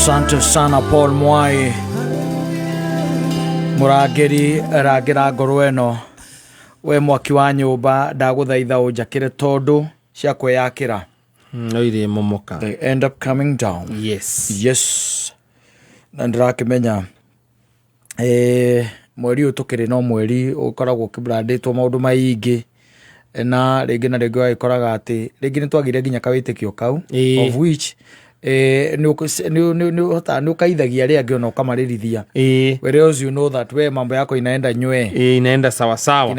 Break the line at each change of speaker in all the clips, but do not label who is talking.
Asante sana Paul Mwai Murangiri rangira ngoro eno we mwaki wa nyumba ndaguthaitha unjakire tondu cia kwiyakira
no iri momoka.
They end up coming down. Yes na ndirakimenya mweri utukiri no mweri ukoragwo ukibranditwo maundu maingi na ringi na ringi ikoraga ati ringi ni twagire nginya kawitikio kau of which ni ukaithagia ria ngi ona ukamarithia whereas you know that we mambo yako inaenda nywe
inaenda sawa sawa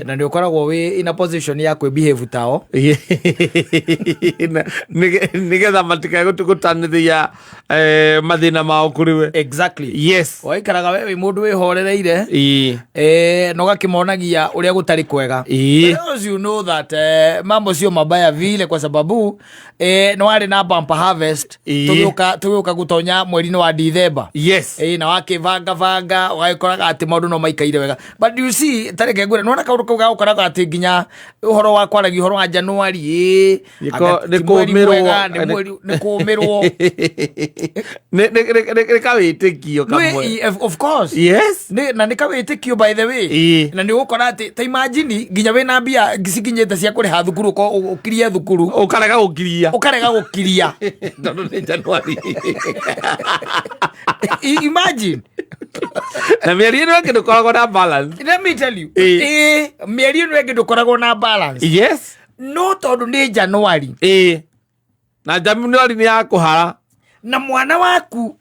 na ni ukoragwo we in a position ya kwe behave tao
nigetha matika gutugutanithia mathina mao kuriwe.
Exactly.
Yes.
Waikaraga wewe mundu wihorereire no gakimonagia uria gutari kwega because you know that mambo sio mabaya vile kwa sababu no ari na bumper harvest tuguka gutonya mweri wa December.
Yes.
Na wakivanga waikoraga ati maundu no maikaire wega but you see tareke ngure nona kaundu kau gakoraga ati nginya uhoro wa kwaragi uhoro wa January
ni
kumirwo
ne kawitikio kamwe.
Of course.
Yes.
Na ni kawitikio by the way. Na ni gukora ati ta imagine nginya we na mbia gicikinyete cia kuriha thukuru ko ukiria thukuru
ukarega
gukiria
ndono ni January.
Imagine
na mieri ino yake ndukoragwo na balance.
Let me tell you mieri ino yake ndukoragwo na balance.
Yes.
No tondu ni January
na January ni ya kuhara
na mwana waku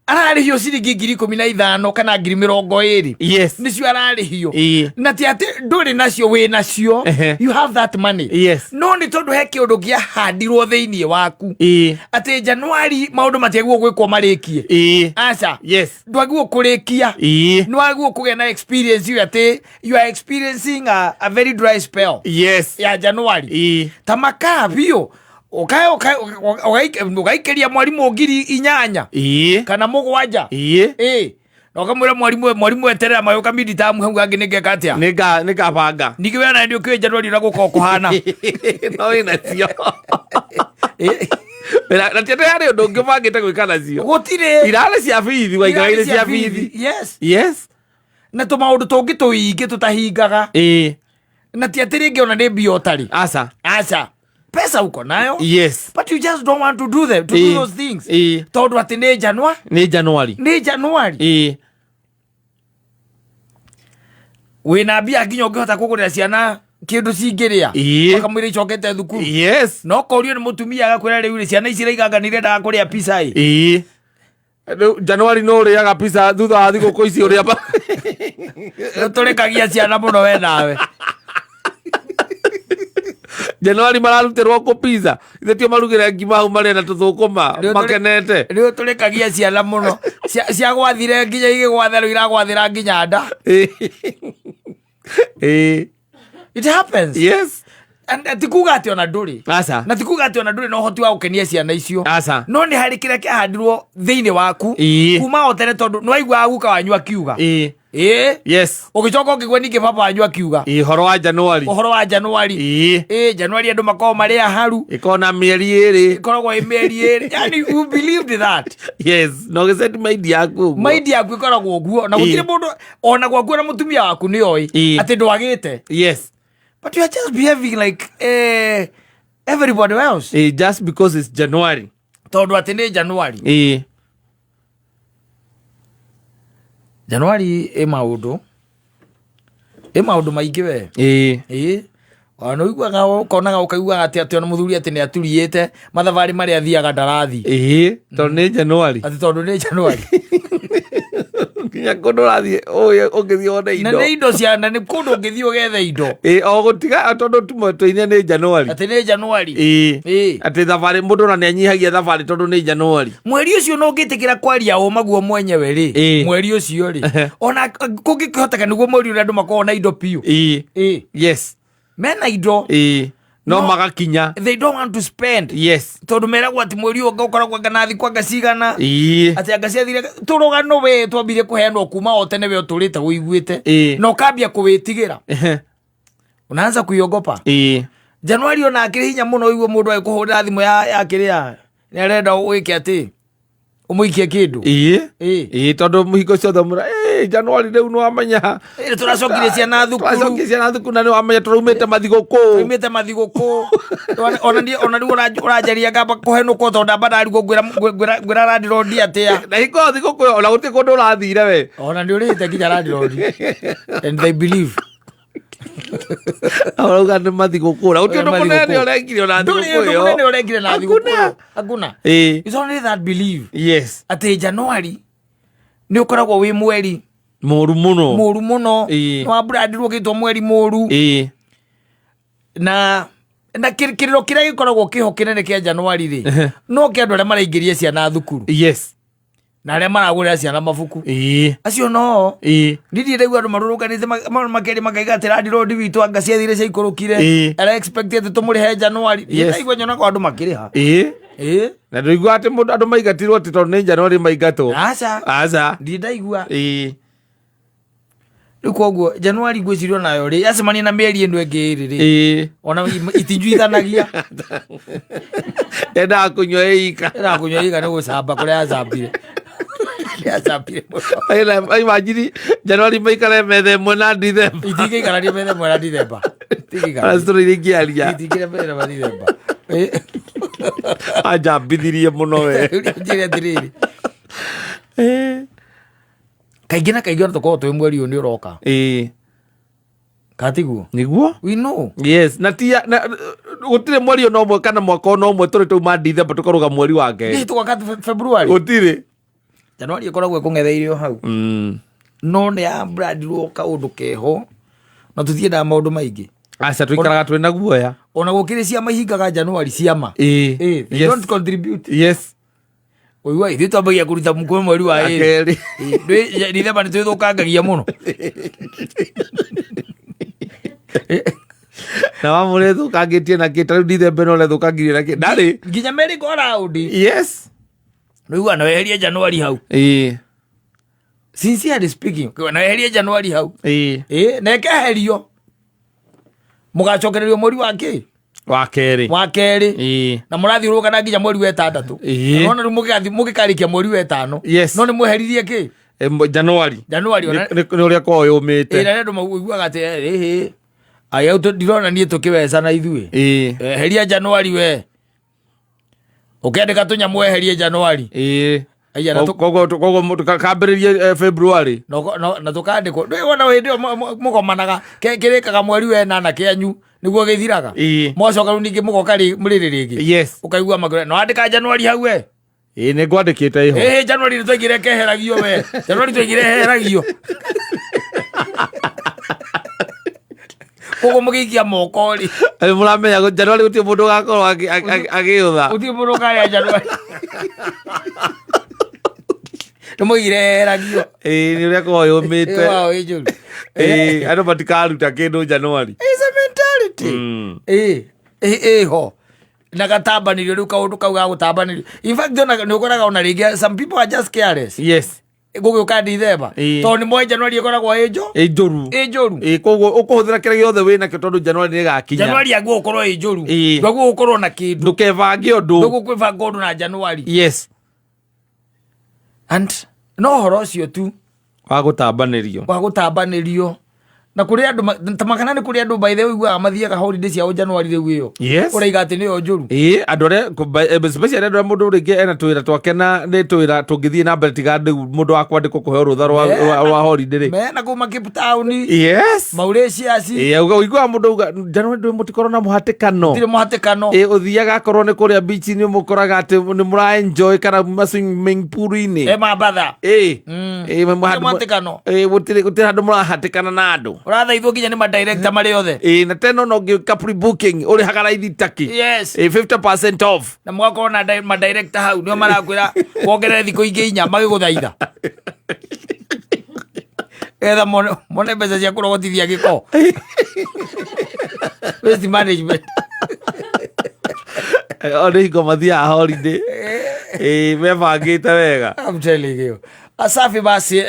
ararihio ciringi 15,000 kana 20,000.
Yes.
Nicio ararihio na ti ati nduri nacio we nacio you have that money.
Yes.
No ni tondu he kiundu gia handirwo thiini waku ati January maundu matiagwo gwikwo marikie acha.
Yes.
Ndwagwo kurikia nwagwo kugena experience you ati you are experiencing a very dry spell.
Yes.
Ya January tamaka bio ugaikeria mwarimu 8,000 kana 7 na ukamwira mwarimu eterera mayoka miditamu hau gangi ningeka atia
nika banga
nikiwe na ndio kwe January na gukokohana
no ina cio na tete yari undu ngibangite gwikana cio
gutire
irale cia bithi waigaraire cia bithi. Yes.
na to maundu tungi tuingi tutahingaga na ti atiri ngi ona ni biotari acha pesa uko nayo.
Yes.
But you just don't want to do them do those things. Tondu ati ni January. Wina bia nginya ungihota kugurira ciana kindu cingiria wakamwira icokete thukuru.
Yes.
No korio ni mutumia agakwira riu ciana ici raiganganire ndaga kuria pizza
January no riaga pizza thutha wa thiguku ici uria
turekagia ciana muno we nawe.
January mararutirwo ku pizza ithetio marugire ngima hau mari na tuthukuma makenete
riu turekagia ciana muno cia gwathire nginya igigwathero iragwathira nginya nda. It happens.
Yes.
And tikuga ati ona nduri na tikuga ati ona nduri no hoti wa gukenia ciana icio no ni hari kire kiahandirwo thiini waku kuma otere tondu no aigua guka wanyu akiuga
yes
ugicoka ukigwa ningi papa wanyu akiuga
uhoro wa January
January andu makao mari haru
ikona mieri iri
ikoragwo mieri iri yani you believed that.
Yes. No geseti maidi yaku
ikoragwo guo na gutire mundu ona gwaku na mutumia waku ni oi ati ndwagite.
Yes.
But you are just behaving like everybody else.
Just because it's January.
Tondu ati ni January. January maundu maingi we. Wano igwaga ukonaga ukaigua ati ona muthuri ati ni aturiite mathavari mari athiaga ndarathi.
Tondu ni January.
Ati tondu ni January.
Nginya kundu rathie oye ungithie one indo.
Na ni indo cia na ni kundu ungithie ugethe indo.
O gutiga tondu tumotoine ni January.
Ati ni January.
Ati thavari mundu na ni anyihagia thavari tondu ni January.
Mweri ucio no ngitikira kwaria o maguo mwenyewe ri. Mweri ucio ri. Ona kungikihoteka niguo mweri uria andu makoo na indo piu.
Yes.
Mena indo.
No magakinya.
They don't want to spend.
Yes.
Tondu meragwo ati mweri uga ukoragwo nganathi kwa ngacigana. Ati ngaciathire turugano we twambire kuheanwo kuma o tene we uturite uiguite. No kambia kuwitigira. Unaanza kuiogopa. January ona akiri hinya muno igwo mundu akuhura thimu ya kiria ni arenda wike ati umuikie kindu
tondu muhingo cio thomura Januari riu no amenya
turacokire ciana thukuru
na no amenya turaumite
mathiguku ona riu urajaria ngamba kuhenukwo tondu mbandari ngwira randirodi atia
na hiko thiguku ona guti kundu urathire we
ona ndi urite nginya randirodi and they believe
Auga nĩ mathigũkũ na ũtĩ ũndũ mũnene ũrengire na thigũkũ ĩyo
mũnene ũrengire na thigũkũ hakuna it's only that believe atĩ Januari nĩ ũkoragwo wĩ mweri
mũru
mũno wambũrandirwo gĩtwo mweri mũru na kĩrĩro kĩrĩa gĩkoragwo kĩho kĩnene kĩa Januari rĩ no kĩa andũ arĩa maraingĩria ciana thukuru na arĩa maragũrĩra ciana mabuku acio no ndithie ndaigua andũ marũrũnganĩte makĩrĩ makaiga atĩ randirodi witũ anga ciathire cia ikũrũkire ara expect atĩ tũmũrĩhe Januari ndaigua nyona kwa andũ makĩrĩha
na ndũigua atĩ andũ maingatirwo atĩ tondũ nĩ Januari maingatwo
aca ndirĩ ndaigua rĩu koguo Januari ngwĩciria nayo rĩ yacemania na mĩeri ĩno ĩngĩ ĩrĩ rĩ ona itinjuithanagia
endaga kũnyua ĩika
nĩ gũcamba kũrĩa yacambire
imagine Januari maikare metha ĩmwe na December
itingĩikarania metha ĩmwe na December
story ingĩaria
itingĩra metha na December
ajambithirie mũno we
njĩre atĩrĩrĩ kaingĩ na kaingĩ ona tũkorwo twĩ mweri ũyũ nĩ ũroka katiguo
niguo
we know
na tia gũtirĩ mweri ona ũmwe kana mwaka ona ũmwe tũrĩ tũma December tũkarũga mweri wa kerĩ
tũgoka February
gũtirĩ
Januari ĩkoragwo ĩkũng'etheirio hau no nĩ yambrandirwo kaũndũ keho na tũtiendaga maũndũ maingĩ
aca tũikaraga twĩ na guoya
ona gũkĩrĩ ciama ihingaga Januari ciama they don't contribute Oiwa ithuĩ twambagia kũruta mũkũwe mweri wa ĩrĩ December nĩtwĩthũkangagia mũno
na wamũre thũkangĩtie na kĩ tarĩu December no ũrethũkangirie na kĩ ndarĩ
nginya merry go round rĩu na weherie Januari hau sincerely speaking na weherie Januari hau na ĩkeherio mũgacokererio mweri wa kĩ
wa kerĩ
na mũrathiũrũrũkana nginya mweri wa ĩtandatũ nona rĩu mũgĩkarĩkia mweri wa ĩtano no nĩ mweheririe kĩ
Januari nĩ ũrĩa korwo yũmĩte
na andũ maiguaga atĩ au ndirona niĩ tũkĩweca na ithuĩ heria Januari we ũkĩandĩka tũnyamũ weherie Januari koguo kambĩrĩrie February
na
tũkandĩkwo ndĩwona hĩndĩ ĩyo mũgomanaga kĩrĩkaga mweri wa ĩnana kĩanyu nĩguo gĩthiraga mwacoka rĩu ningĩ mũgoka mũrĩrĩ rĩngĩ ũkaigua magũrũ no andĩka Januari hau we
nĩ ngwandĩkĩte iho
Januari nĩ twaigire keheragio we Januari twaigire heragio koguo mũgĩikia moko rĩ
mũramenya Januari gũtirĩ mũndũ ũgakorwo agĩũtha
gũtirĩ mũndũ ũkarĩa Januari nĩ mũigire heragio
nĩ ũrĩa korwo yũmĩte andũ matikaruta kĩndũ Januari
ho na gatambanĩrio rĩu kaũndũ kau ga gũtambanĩrio in fact nĩ ũkoraga ona rĩngĩ some people are just careless gũgĩũka December tondũ nĩ moĩ Januari ĩkoragwo ĩ njũru
koguo ũkũhũthĩra kĩrĩa gĩothe wĩnakĩo tondũ Januari nĩ ĩgakinya
Januari aguo gũkorwo ĩ njũru ndwaguo gũkorwo na kĩndũ
ndũkebange ũndũ
ndũgũkwĩbanga ũndũ na Januari and no ũhoro ũcio tu
wa gũtambanĩrio
na kuri andu tamakana ni kuri andu by the way igua mathiaga holiday ciao Januari riu iyo uraiga ati niyo njuru
andu re special andu mundu ringi ena twira twake na ni twira tungithie na mbere tiga mundu wa kwandikwo kuhe rutha rwa holiday ri me na kuma Cape Town Mauritius igua mundu Januari ndu mutikoro na muhatikano tire muhatikano uthiaga korwo ni kuria beach ni mukoraga ati ni mura enjoy kana swimming pool ini
mabatha
muhatikano gutire andu murahatikana na andu
urathaithwo nginya ni madirector mari othe
na teno no ngĩka pre-booking uri hagara taki 50% off
na mwako na madirector hau nio marakwira wongerere thikũ ingĩ inya magĩgũthaitha etha mone mbeca cia kũrogotithia gĩko waste management
oni ngo mathiaga holiday mebangĩte wega
I'm telling you asafi basi